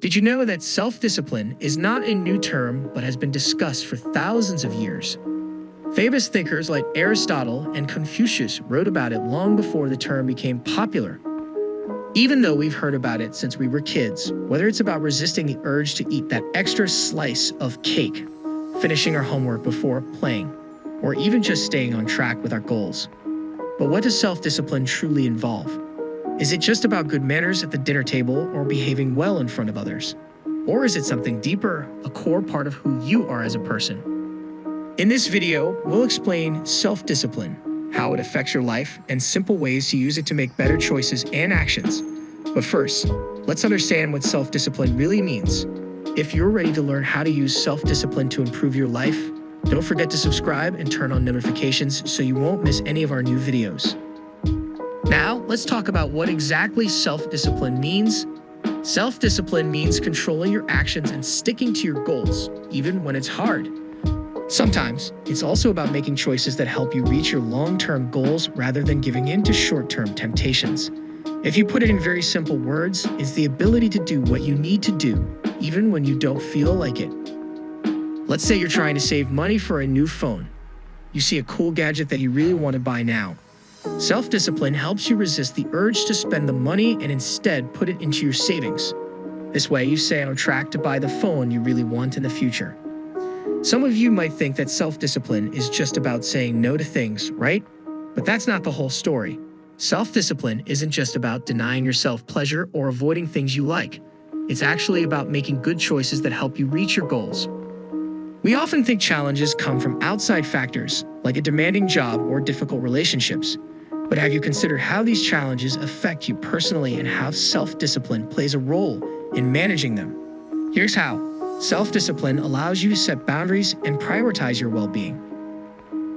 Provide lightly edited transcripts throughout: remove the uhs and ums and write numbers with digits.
Did you know that self-discipline is not a new term but has been discussed for thousands of years? Famous thinkers like Aristotle and Confucius wrote about it long before the term became popular. Even though we've heard about it since we were kids, whether it's about resisting the urge to eat that extra slice of cake, finishing our homework before playing, or even just staying on track with our goals. But what does self-discipline truly involve? Is it just about good manners at the dinner table or behaving well in front of others? Or is it something deeper, a core part of who you are as a person? In this video, we'll explain self-discipline, how it affects your life, and simple ways to use it to make better choices and actions. But first, let's understand what self-discipline really means. If you're ready to learn how to use self-discipline to improve your life, don't forget to subscribe and turn on notifications so you won't miss any of our new videos. Now, let's talk about what exactly self-discipline means. Self-discipline means controlling your actions and sticking to your goals, even when it's hard. Sometimes, it's also about making choices that help you reach your long-term goals rather than giving in to short-term temptations. If you put it in very simple words, it's the ability to do what you need to do, even when you don't feel like it. Let's say you're trying to save money for a new phone. You see a cool gadget that you really want to buy now. Self-discipline helps you resist the urge to spend the money and instead put it into your savings. This way, you stay on track to buy the phone you really want in the future. Some of you might think that self-discipline is just about saying no to things, right? But that's not the whole story. Self-discipline isn't just about denying yourself pleasure or avoiding things you like. It's actually about making good choices that help you reach your goals. We often think challenges come from outside factors, like a demanding job or difficult relationships. But have you considered how these challenges affect you personally and how self-discipline plays a role in managing them? Here's how. Self-discipline allows you to set boundaries and prioritize your well-being.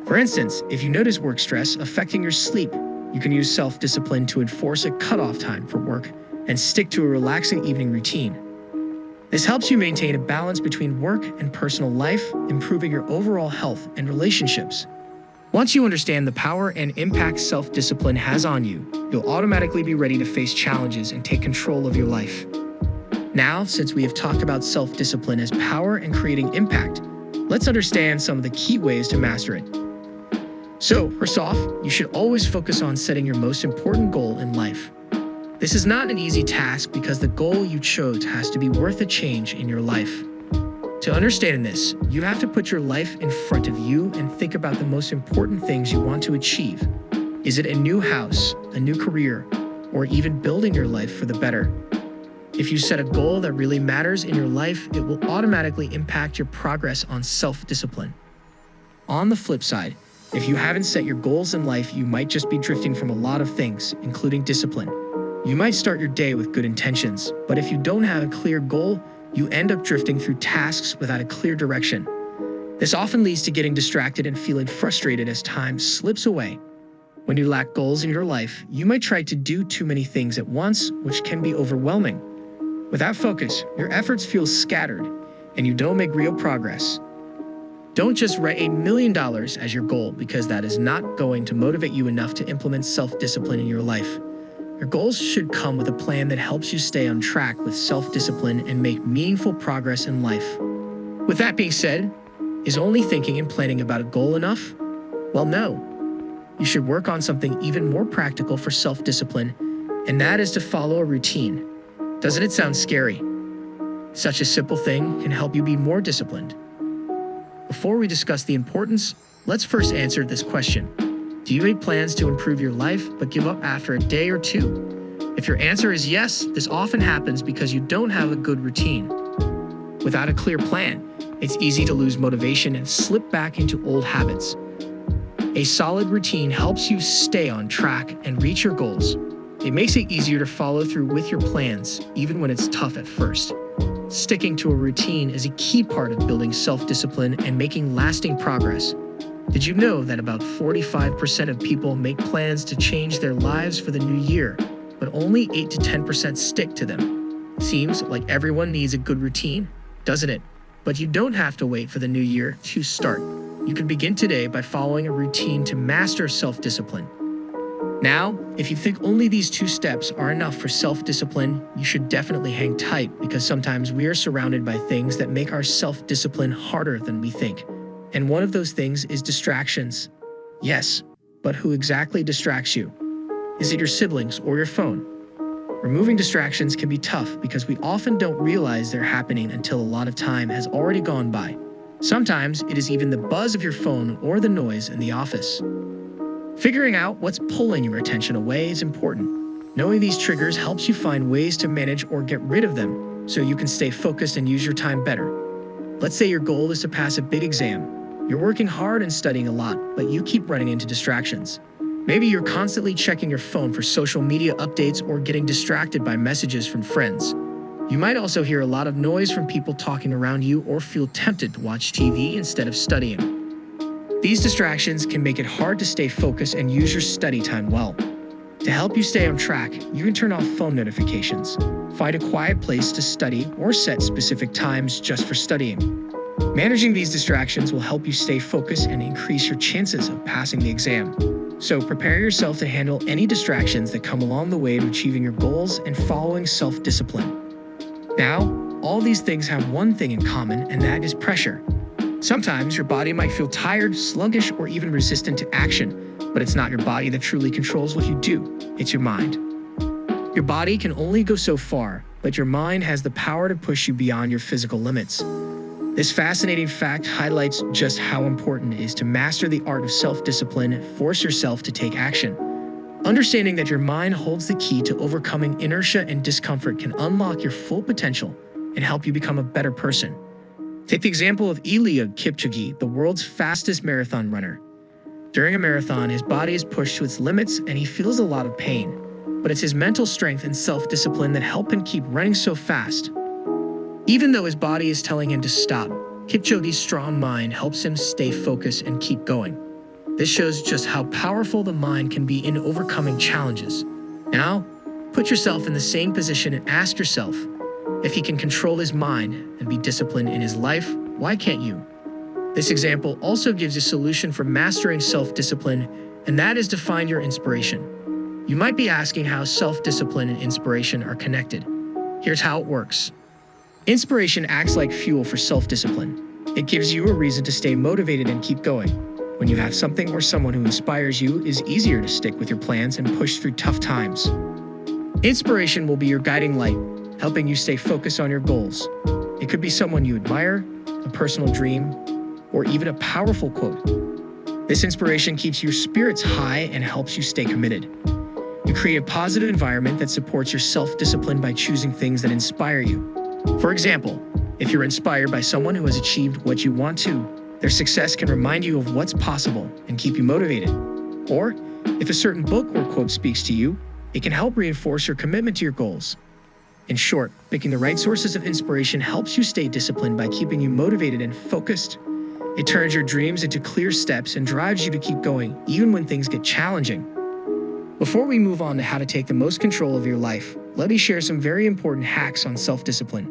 For instance, if you notice work stress affecting your sleep, you can use self-discipline to enforce a cutoff time for work and stick to a relaxing evening routine. This helps you maintain a balance between work and personal life, improving your overall health and relationships. Once you understand the power and impact self-discipline has on you, you'll automatically be ready to face challenges and take control of your life. Now, since we have talked about self-discipline as power and creating impact, let's understand some of the key ways to master it. So, first off, you should always focus on setting your most important goal in life. This is not an easy task because the goal you chose has to be worth a change in your life. To understand this, you have to put your life in front of you and think about the most important things you want to achieve. Is it a new house, a new career, or even building your life for the better? If you set a goal that really matters in your life, it will automatically impact your progress on self-discipline. On the flip side, if you haven't set your goals in life, you might just be drifting from a lot of things, including discipline. You might start your day with good intentions, but if you don't have a clear goal, you end up drifting through tasks without a clear direction. This often leads to getting distracted and feeling frustrated as time slips away. When you lack goals in your life, you might try to do too many things at once, which can be overwhelming. Without focus, your efforts feel scattered, and you don't make real progress. Don't just write $1 million as your goal, because that is not going to motivate you enough to implement self-discipline in your life. Your goals should come with a plan that helps you stay on track with self-discipline and make meaningful progress in life. With that being said, is only thinking and planning about a goal enough? Well, no. You should work on something even more practical for self-discipline, and that is to follow a routine. Doesn't it sound scary? Such a simple thing can help you be more disciplined. Before we discuss the importance, let's first answer this question. Do you make plans to improve your life but give up after a day or two? If your answer is yes, this often happens because you don't have a good routine. Without a clear plan, it's easy to lose motivation and slip back into old habits. A solid routine helps you stay on track and reach your goals. It makes it easier to follow through with your plans, even when it's tough at first. Sticking to a routine is a key part of building self-discipline and making lasting progress. Did you know that about 45% of people make plans to change their lives for the new year, but only 8 to 10% stick to them? Seems like everyone needs a good routine, doesn't it? But you don't have to wait for the new year to start. You can begin today by following a routine to master self-discipline. Now, if you think only these two steps are enough for self-discipline, you should definitely hang tight because sometimes we are surrounded by things that make our self-discipline harder than we think. And one of those things is distractions. Yes, but who exactly distracts you? Is it your siblings or your phone? Removing distractions can be tough because we often don't realize they're happening until a lot of time has already gone by. Sometimes it is even the buzz of your phone or the noise in the office. Figuring out what's pulling your attention away is important. Knowing these triggers helps you find ways to manage or get rid of them so you can stay focused and use your time better. Let's say your goal is to pass a big exam. You're working hard and studying a lot, but you keep running into distractions. Maybe you're constantly checking your phone for social media updates or getting distracted by messages from friends. You might also hear a lot of noise from people talking around you or feel tempted to watch TV instead of studying. These distractions can make it hard to stay focused and use your study time well. To help you stay on track, you can turn off phone notifications, find a quiet place to study, or set specific times just for studying. Managing these distractions will help you stay focused and increase your chances of passing the exam. So prepare yourself to handle any distractions that come along the way to achieving your goals and following self-discipline. Now, all these things have one thing in common, and that is pressure. Sometimes your body might feel tired, sluggish, or even resistant to action, but it's not your body that truly controls what you do, it's your mind. Your body can only go so far, but your mind has the power to push you beyond your physical limits. This fascinating fact highlights just how important it is to master the art of self-discipline and force yourself to take action. Understanding that your mind holds the key to overcoming inertia and discomfort can unlock your full potential and help you become a better person. Take the example of Eliud Kipchoge, the world's fastest marathon runner. During a marathon, his body is pushed to its limits and he feels a lot of pain. But it's his mental strength and self-discipline that help him keep running so fast. Even though his body is telling him to stop, Kipchoge's strong mind helps him stay focused and keep going. This shows just how powerful the mind can be in overcoming challenges. Now, put yourself in the same position and ask yourself, if he can control his mind and be disciplined in his life, why can't you? This example also gives a solution for mastering self-discipline, and that is to find your inspiration. You might be asking how self-discipline and inspiration are connected. Here's how it works. Inspiration acts like fuel for self-discipline. It gives you a reason to stay motivated and keep going. When you have something or someone who inspires you, it is easier to stick with your plans and push through tough times. Inspiration will be your guiding light, helping you stay focused on your goals. It could be someone you admire, a personal dream, or even a powerful quote. This inspiration keeps your spirits high and helps you stay committed. You create a positive environment that supports your self-discipline by choosing things that inspire you. For example, if you're inspired by someone who has achieved what you want to, their success can remind you of what's possible and keep you motivated. Or, if a certain book or quote speaks to you, it can help reinforce your commitment to your goals. In short, picking the right sources of inspiration helps you stay disciplined by keeping you motivated and focused. It turns your dreams into clear steps and drives you to keep going, even when things get challenging. Before we move on to how to take the most control of your life, let me share some very important hacks on self-discipline.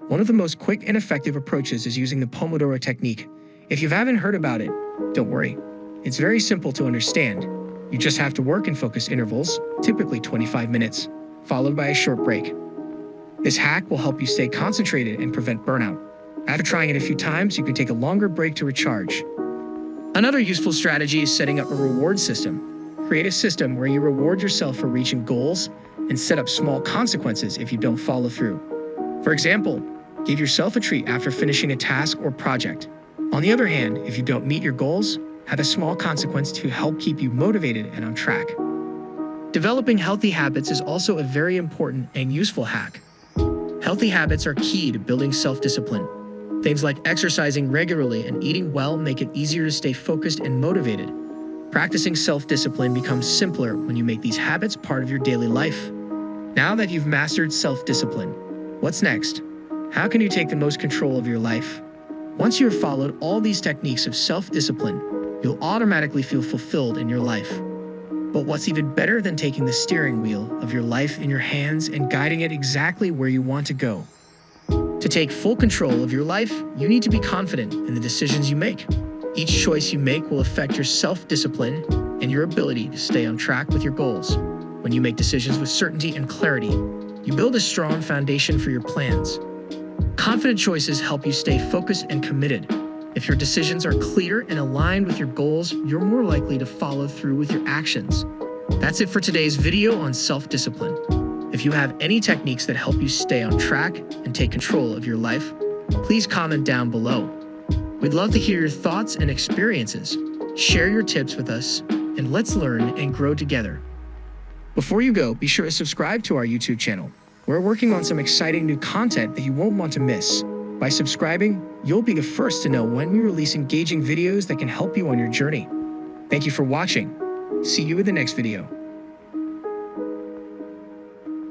One of the most quick and effective approaches is using the Pomodoro technique. If you haven't heard about it, don't worry. It's very simple to understand. You just have to work in focused intervals, typically 25 minutes, followed by a short break. This hack will help you stay concentrated and prevent burnout. After trying it a few times, you can take a longer break to recharge. Another useful strategy is setting up a reward system. Create a system where you reward yourself for reaching goals and set up small consequences if you don't follow through. For example, give yourself a treat after finishing a task or project. On the other hand, if you don't meet your goals, have a small consequence to help keep you motivated and on track. Developing healthy habits is also a very important and useful hack. Healthy habits are key to building self-discipline. Things like exercising regularly and eating well make it easier to stay focused and motivated. Practicing self-discipline becomes simpler when you make these habits part of your daily life. Now that you've mastered self-discipline, what's next? How can you take the most control of your life? Once you have followed all these techniques of self-discipline, you'll automatically feel fulfilled in your life. But what's even better than taking the steering wheel of your life in your hands and guiding it exactly where you want to go? To take full control of your life, you need to be confident in the decisions you make. Each choice you make will affect your self-discipline, and your ability to stay on track with your goals. When you make decisions with certainty and clarity, you build a strong foundation for your plans. Confident choices help you stay focused and committed. If your decisions are clear and aligned with your goals, you're more likely to follow through with your actions. That's it for today's video on self-discipline. If you have any techniques that help you stay on track and take control of your life, please comment down below. We'd love to hear your thoughts and experiences. Share your tips with us, and let's learn and grow together. Before you go, be sure to subscribe to our YouTube channel. We're working on some exciting new content that you won't want to miss. By subscribing, you'll be the first to know when we release engaging videos that can help you on your journey. Thank you for watching. See you in the next video.